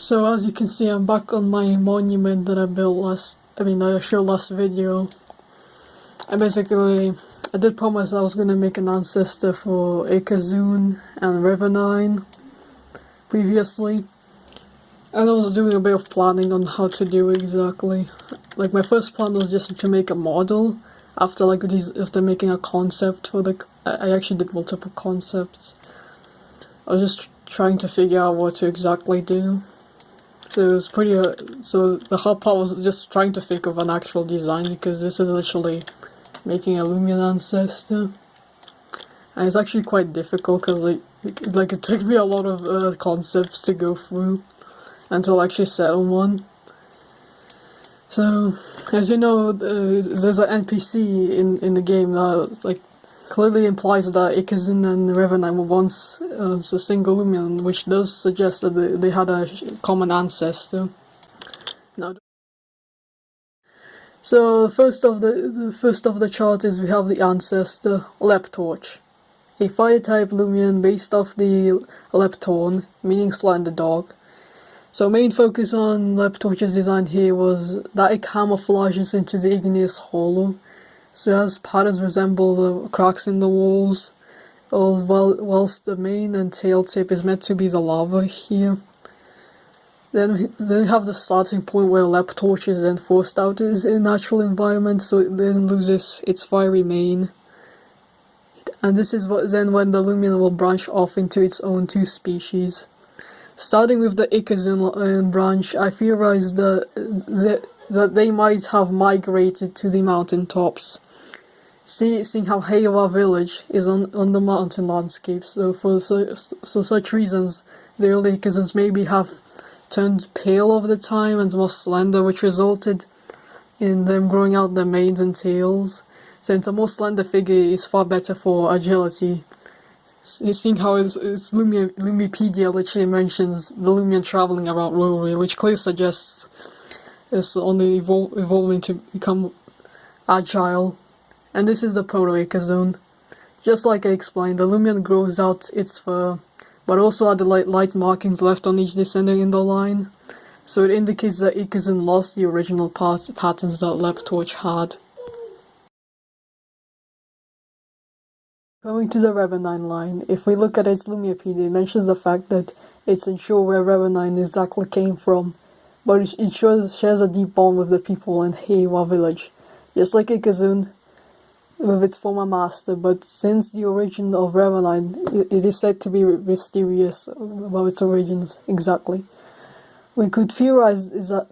So as you can see, I'm back on my monument that I built I showed last video. I did promise I was gonna make an ancestor for Ikazune and Revenine previously. And I was doing a bit of planning on how to do it exactly. Like, my first plan was just to make a model after making a concept for I actually did multiple concepts. I was just trying to figure out what to exactly do. So it was so the hard part was just trying to think of an actual design, because this is literally making a Lumion ancestor. And it's actually quite difficult because it took me a lot of concepts to go through until I actually settle one. So, as you know, there's an NPC in the game that clearly implies that Ikazune and Revenine were once a single Lumion, which does suggest that they had a common ancestor. Now, so the first of the chart is we have the ancestor Leptorch, a fire type Lumion based off the Leptorn, meaning slender dog. So main focus on Leptorch's design here was that it camouflages into the igneous hollow. So it has patterns resemble the cracks in the walls, whilst the mane and tail tip is meant to be the lava here. Then we have the starting point where Leptorch is then forced out of its natural environment, so it then loses its fiery mane. And this is when the Lumion will branch off into its own two species. Starting with the Ikazune branch, I theorized that they might have migrated to the mountain tops, seeing how Heiwa village is on the mountain landscape. So for such reasons, the early Ikazunes maybe have turned pale over the time and more slender, which resulted in them growing out their manes and tails, since a more slender figure is far better for agility. Seeing how its Lumipedia literally mentions the Lumion travelling around Rori, which clearly suggests it's only evolving to become agile. And this is the Proto-Ikazune. Just like I explained, the Lumion grows out its fur, but also had the light markings left on each descendant in the line, so it indicates that Ikazune lost the original patterns that Leptorch had. Going to the Revenine line, if we look at its Lumipedia, it mentions the fact that it's unsure where Revenine exactly came from, but it shares a deep bond with the people in Heiwa village, just like Ikazune with its former master. But since the origin of Revenine, it is said to be mysterious about its origins exactly. What we could theorize is that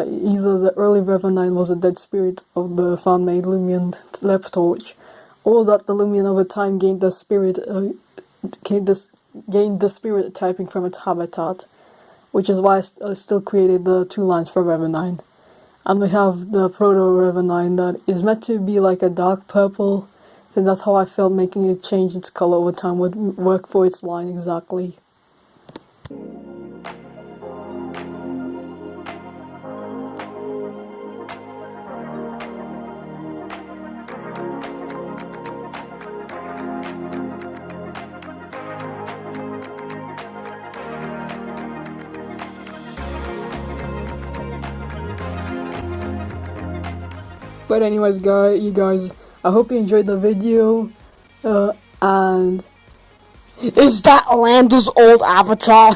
either the early Revenine was a dead spirit of the fan-made Lumion Leptorch, or that the Lumion over time gained the spirit typing from its habitat, which is why I still created the two lines for Revenine. And we have the Proto-Revenine that is meant to be like a dark purple, so that's how I felt making it change its color over time would work for its line exactly. But anyways, you guys, I hope you enjoyed the video, and is that Lander's old avatar?